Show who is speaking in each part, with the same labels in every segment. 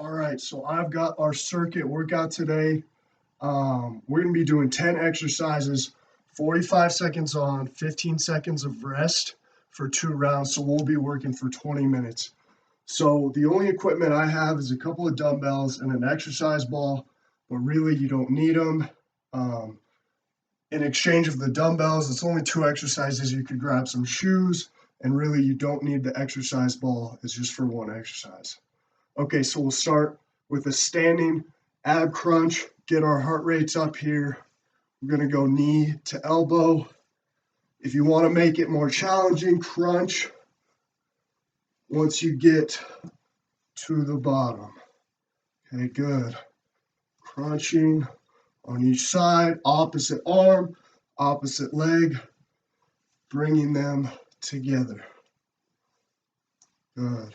Speaker 1: All right, so I've got our circuit workout today. We're going to be doing 10 exercises, 45 seconds on, 15 seconds of rest for 2 rounds. So we'll be working for 20 minutes. So the only equipment I have is a couple of dumbbells and an exercise ball, but really you don't need them. In exchange of the dumbbells, it's only 2 exercises. You could grab some shoes, and really you don't need the exercise ball. It's just for one exercise. Okay, so we'll start with a standing ab crunch, get our heart rates up here. We're gonna go knee to elbow. If you wanna make it more challenging, crunch once you get to the bottom. Okay, good. Crunching on each side, opposite arm, opposite leg, bringing them together. Good.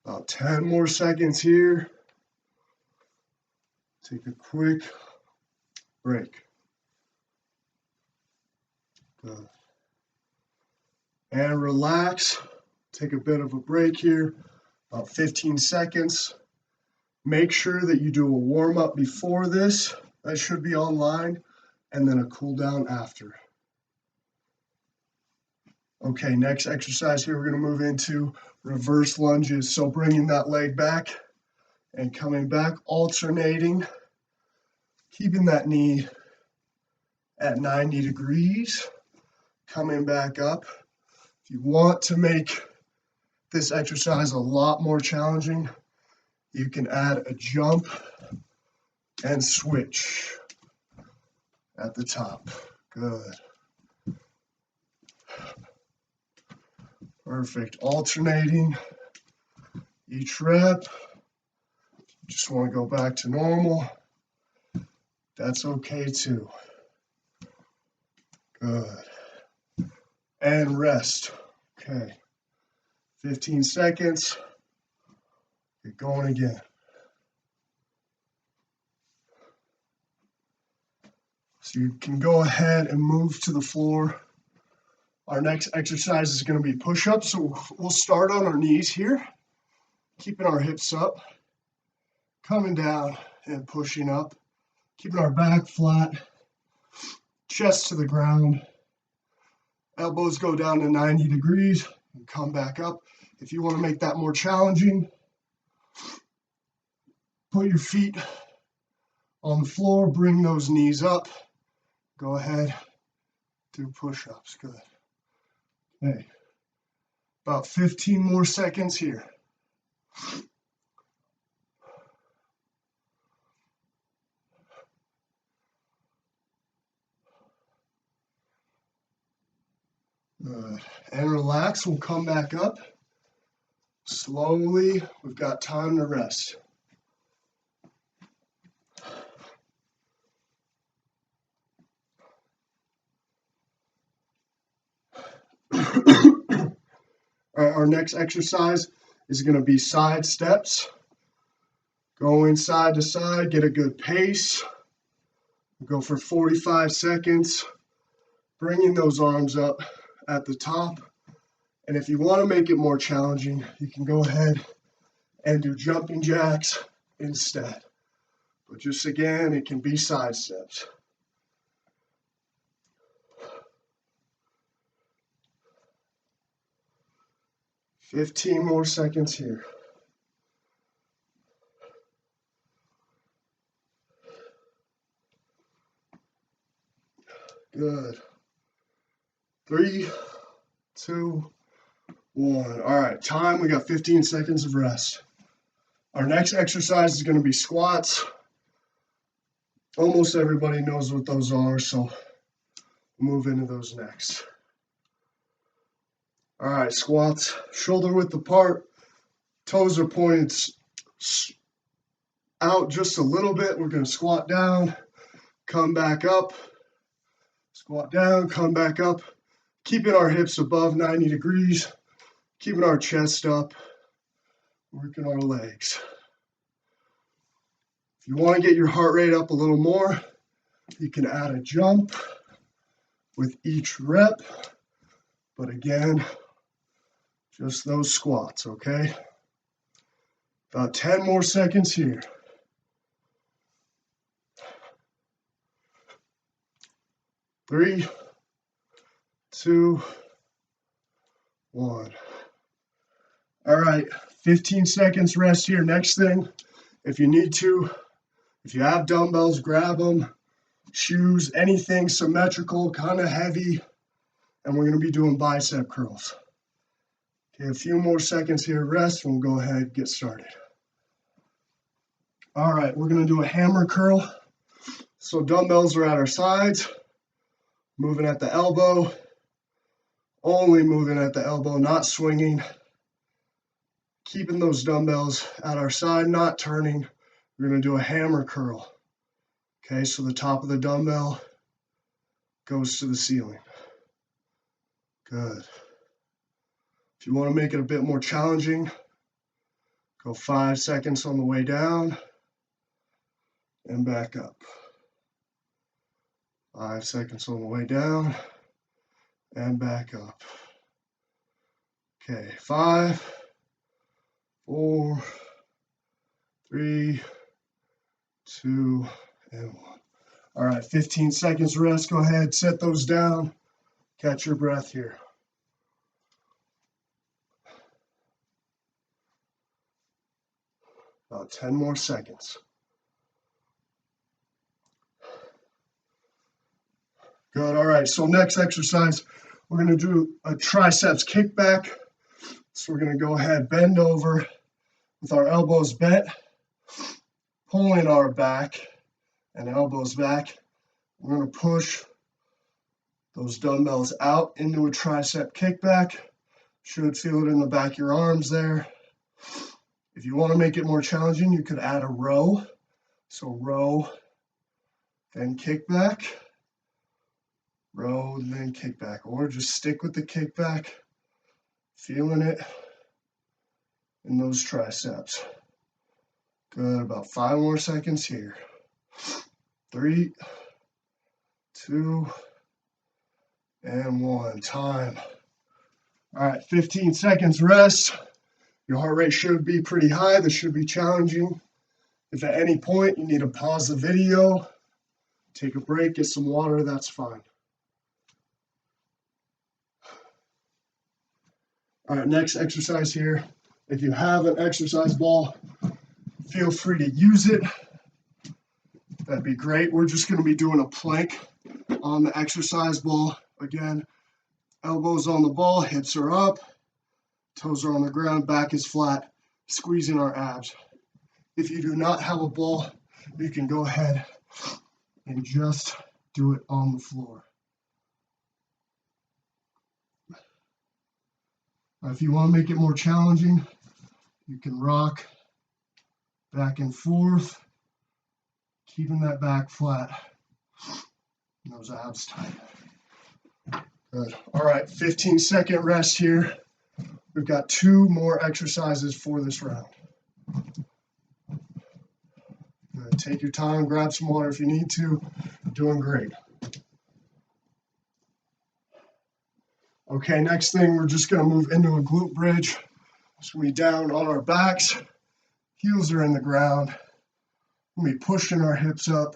Speaker 1: About 10 more seconds here. Take a quick break. Good. And relax. Take a bit of a break here, about 15 seconds. Make sure that you do a warm up before this. That should be online, and then a cool down after. Okay, next exercise here, we're going to move into reverse lunges. So bringing that leg back and coming back, alternating, keeping that knee at 90 degrees, coming back up. If you want to make this exercise a lot more challenging, you can add a jump and switch at the top. Good. Perfect. Alternating each rep. Just want to go back to normal. That's okay too. Good. And rest. Okay. 15 seconds. Get going again. So you can go ahead and move to the floor. Our next exercise is going to be push-ups. So we'll start on our knees here, keeping our hips up, coming down and pushing up, keeping our back flat, chest to the ground. Elbows go down to 90 degrees and come back up. If you want to make that more challenging, put your feet on the floor, bring those knees up. Go ahead, do push-ups. Good. Okay. About 15 more seconds here. Good. And relax. We'll come back up. Slowly, we've got time to rest. All right, our next exercise is going to be side steps. Going side to side, get a good pace. We'll go for 45 seconds, bringing those arms up at the top. And if you want to make it more challenging, you can go ahead and do jumping jacks instead. But just again, it can be side steps. Fifteen more seconds here. Good. 3, 2, 1. All right, time. We got 15 seconds of rest. Our next exercise is going to be squats. Almost everybody knows what those are, so we'll move into those next. All right, squats, shoulder width apart, toes are pointed out just a little bit. We're going to squat down, come back up, squat down, come back up, keeping our hips above 90 degrees, keeping our chest up, working our legs. If you want to get your heart rate up a little more, you can add a jump with each rep, but again, just those squats, okay? About 10 more seconds here. 3, 2, 1. All right, 15 seconds rest here. Next thing, if you need to, if you have dumbbells, grab them. Shoes, anything symmetrical, kind of heavy. And we're going to be doing bicep curls. Okay, a few more seconds here, rest, and we'll go ahead and get started. All right, we're going to do a hammer curl. So dumbbells are at our sides, moving at the elbow, only moving at the elbow, not swinging. Keeping those dumbbells at our side, not turning. We're going to do a hammer curl. Okay, so the top of the dumbbell goes to the ceiling. Good. If you want to make it a bit more challenging, go 5 seconds on the way down and back up. 5 seconds on the way down and back up. Okay, 5, 4, 3, 2, and 1. All right, 15 seconds rest. Go ahead, set those down. Catch your breath here. About 10 more seconds. Good, all right, so next exercise, we're gonna do a triceps kickback. So we're gonna go ahead, bend over with our elbows bent, pulling our back and elbows back. We're gonna push those dumbbells out into a tricep kickback. Should feel it in the back of your arms there. If you want to make it more challenging, you could add a row. So row, then kickback, row, then kickback, or just stick with the kickback, feeling it in those triceps. Good, about 5 more seconds here. 3, 2, and 1, time. All right, 15 seconds rest. Your heart rate should be pretty high. This should be challenging. If at any point you need to pause the video, take a break, get some water, that's fine. All right, next exercise here. If you have an exercise ball, feel free to use it. That'd be great. We're just going to be doing a plank on the exercise ball. Again, elbows on the ball, hips are up, toes are on the ground, back is flat, squeezing our abs. If you do not have a ball, you can go ahead and just do it on the floor. If you want to make it more challenging, you can rock back and forth, keeping that back flat and those abs tight. Good. All right, 15-second rest here. We've got 2 more exercises for this round. Good. Take your time, grab some water if you need to. You're doing great. Okay, next thing, we're just going to move into a glute bridge. So we down on our backs, heels are in the ground. We'll be pushing our hips up,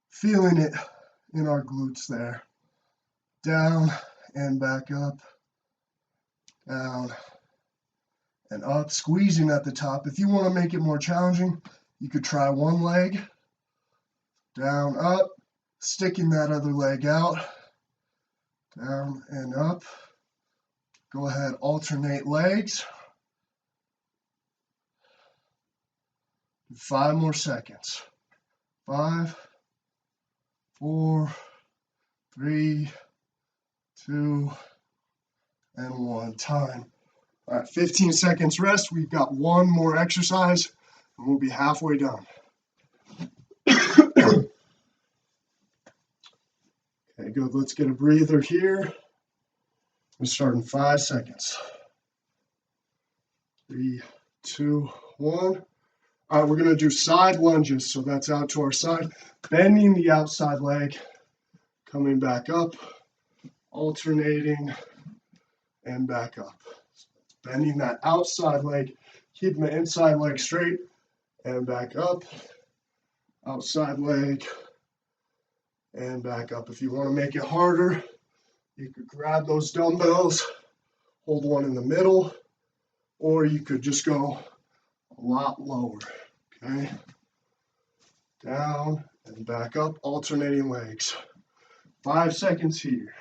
Speaker 1: feeling it in our glutes there. Down and back up, down and up, squeezing at the top. If you want to make it more challenging, you could try one leg, down, up, sticking that other leg out, down and up. Go ahead, alternate legs. 5 more seconds. 5, 4, 3, 2, and 1, time. All right, 15 seconds rest. We've got 1 more exercise, and we'll be halfway done. Okay, good. Let's get a breather here. We'll start in 5 seconds. 3, 2, 1. All right, we're going to do side lunges. So that's out to our side, bending the outside leg, coming back up, alternating, and back up. Bending that outside leg, Keeping the inside leg straight and back up. Outside leg and back up. If you want to make it harder, you could grab those dumbbells, hold one in the middle, or you could just go a lot lower, okay? Down and back up, alternating legs. 5 seconds here.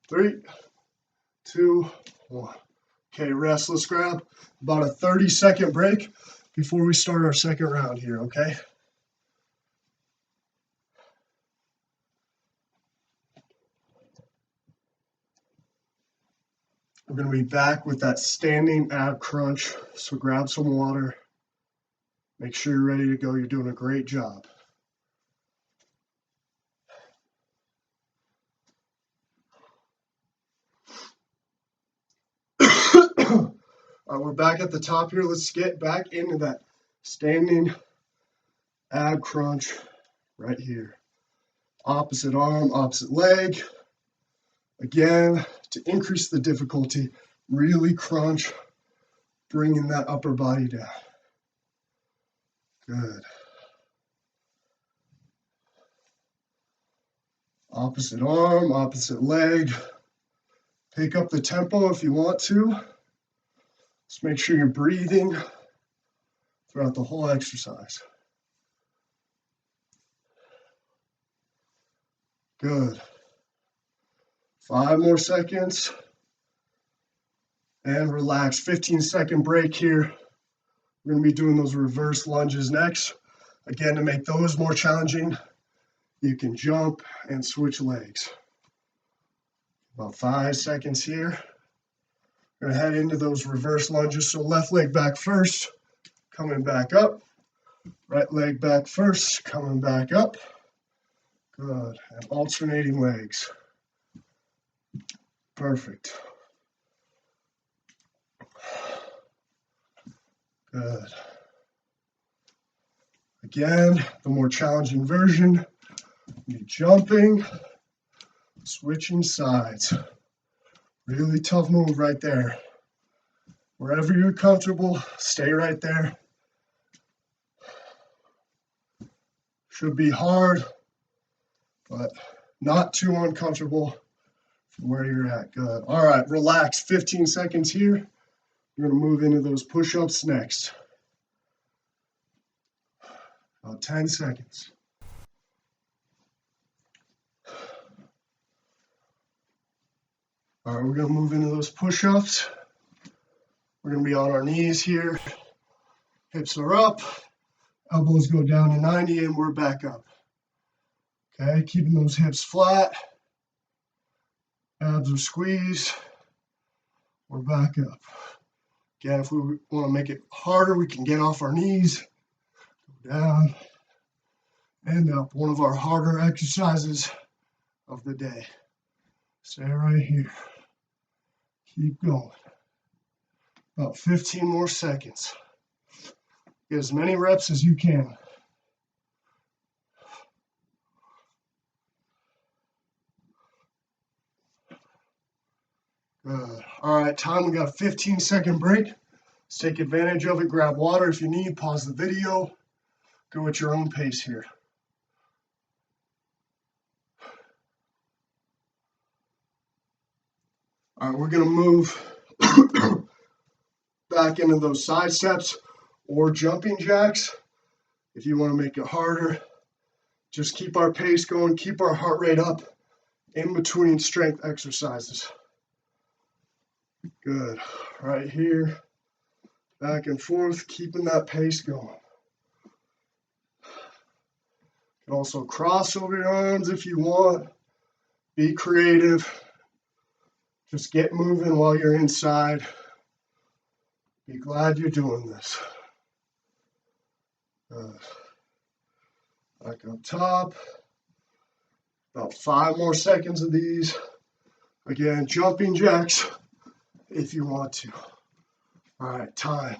Speaker 1: 3, 2, 1. Okay, rest. Let's grab about a 30-second break before we start our second round here, okay? We're going to be back with that standing ab crunch, so grab some water. Make sure you're ready to go. You're doing a great job. All right, we're back at the top here. Let's get back into that standing ab crunch right here. Opposite arm, opposite leg. Again, to increase the difficulty, really crunch, bringing that upper body down. Good. Opposite arm, opposite leg. Pick up the tempo if you want to. Just make sure you're breathing throughout the whole exercise. Good. 5 more seconds. And relax. 15-second break here. We're going to be doing those reverse lunges next. Again, to make those more challenging, you can jump and switch legs. About 5 seconds here. We're going to head into those reverse lunges. So left leg back first, coming back up. Right leg back first, coming back up. Good. And alternating legs. Perfect. Good. Again, the more challenging version, you're jumping, switching sides. Really tough move right there. Wherever you're comfortable, stay right there. Should be hard, but not too uncomfortable from where you're at. Good. All right, relax. 15 seconds here. We're going to move into those push-ups next. About 10 seconds. All right, we're going to move into those push-ups. We're going to be on our knees here. Hips are up. Elbows go down to 90 and we're back up. Okay, keeping those hips flat. Abs are squeezed. We're back up. Again, if we want to make it harder, we can get off our knees. Go down and up. One of our harder exercises of the day. Stay right here. Keep going. About 15 more seconds. Get as many reps as you can. Good. All right, time. We got a 15-second break. Let's take advantage of it. Grab water if you need. Pause the video. Go at your own pace here. All right, we're going to move back into those side steps or jumping jacks. If you want to make it harder, just keep our pace going, keep our heart rate up in between strength exercises. Good. Right here, back and forth, keeping that pace going. You can also cross over your arms if you want. Be creative. Just get moving while you're inside. Be glad you're doing this. Back up top. About 5 more seconds of these. Again, jumping jacks if you want to. All right, time.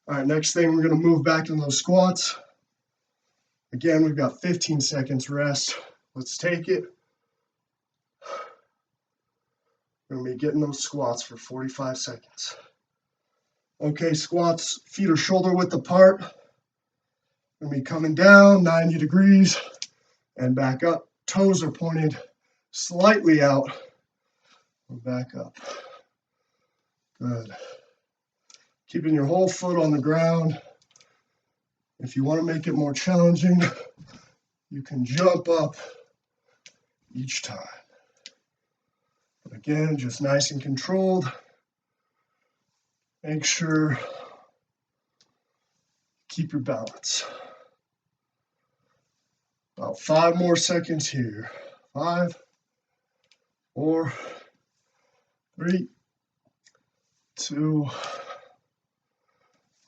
Speaker 1: All right, next thing, we're going to move back into those squats. Again, we've got 15 seconds rest. Let's take it. We're going to be getting those squats for 45 seconds. Okay, squats, feet are shoulder width apart. Gonna be coming down 90 degrees and back up. Toes are pointed slightly out. Back up. Good. Keeping your whole foot on the ground. If you want to make it more challenging, you can jump up each time. But again, just nice and controlled. Make sure keep your balance. About 5 more seconds here. 5, 4, 3, 2,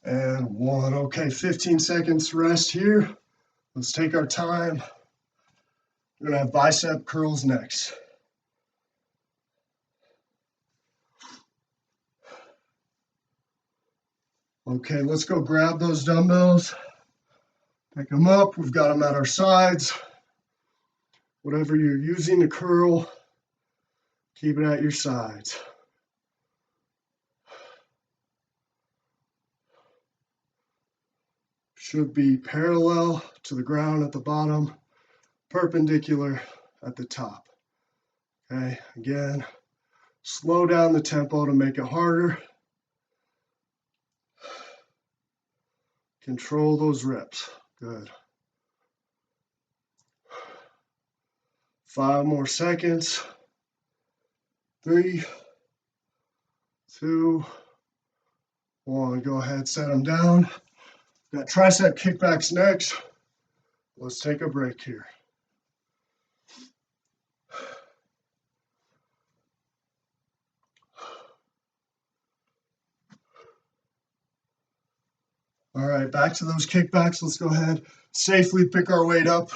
Speaker 1: and 1. Okay, 15 seconds rest here. Let's take our time. We're gonna have bicep curls next. Okay, let's go grab those dumbbells. Pick them up. We've got them at our sides. Whatever you're using to curl, keep it at your sides. Should be parallel to the ground at the bottom, perpendicular at the top. Okay, again, slow down the tempo to make it harder. Control those reps. Good. 5 more seconds. 3, 2, 1. Go ahead, set them down. Got tricep kickbacks next. Let's take a break here. All right, back to those kickbacks. Let's go ahead, safely pick our weight up.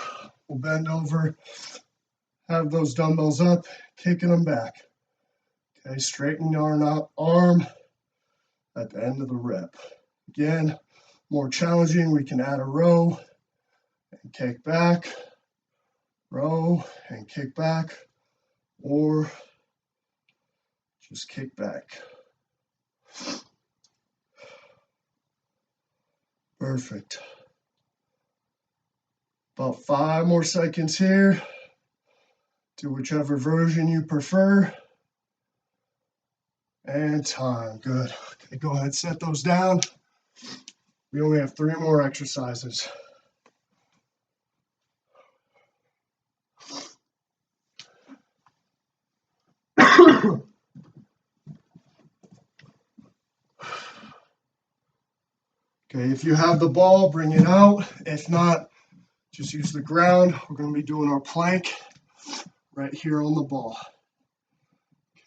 Speaker 1: We'll bend over, have those dumbbells up, kicking them back. Okay, straighten our arm at the end of the rep. Again, more challenging, we can add a row and kick back, row and kick back, or just kick back. Perfect. About 5 more seconds here. Do whichever version you prefer. And time. Good. Okay, go ahead, set those down. We only have 3 more exercises. Okay, if you have the ball, bring it out. If not, just use the ground. We're going to be doing our plank right here on the ball.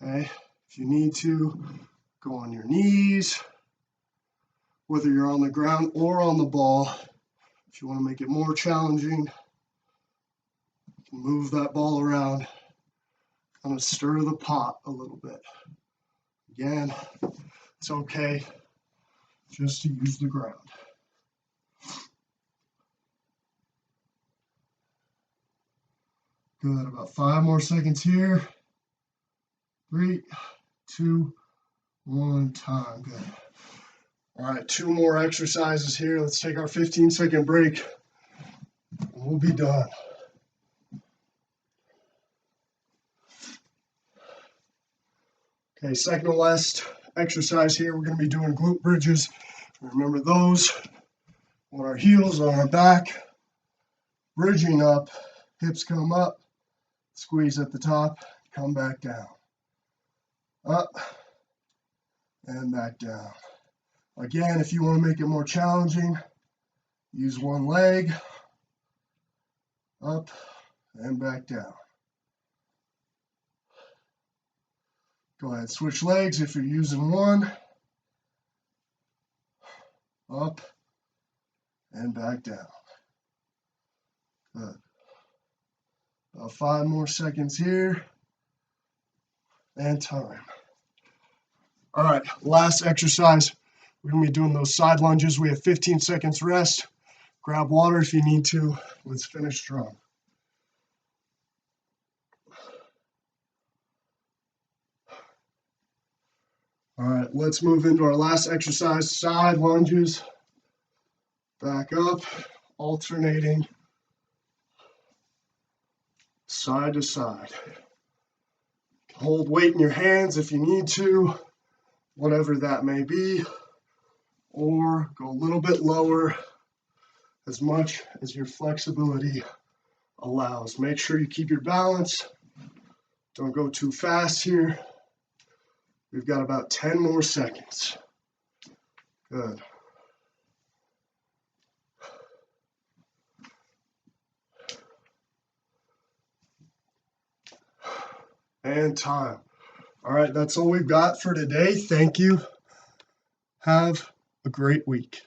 Speaker 1: Okay, if you need to, go on your knees, whether you're on the ground or on the ball. If you want to make it more challenging, you can move that ball around, kind of stir the pot a little bit. Again, it's okay just to use the ground. Good, about 5 more seconds here. 3, 2, 1, time. Good. All right, 2 more exercises here. Let's take our 15-second break. We'll be done. Okay, second to last exercise here. We're going to be doing glute bridges. Remember those on our heels, on our back, bridging up, hips come up, squeeze at the top, come back down, up, and back down. Again, if you want to make it more challenging, use one leg, up, and back down. Go ahead, switch legs if you're using one, up, and back down. Good. About 5 more seconds here, and time. All right, last exercise. We're gonna be doing those side lunges. We have 15 seconds rest. Grab water if you need to. Let's finish strong. All right, let's move into our last exercise, side lunges. Back up, alternating side to side. Hold weight in your hands if you need to, whatever that may be, or go a little bit lower as much as your flexibility allows. Make sure you keep your balance. Don't go too fast here. We've got about 10 more seconds. Good. And time. All right, that's all we've got for today. Thank you. Have a great week.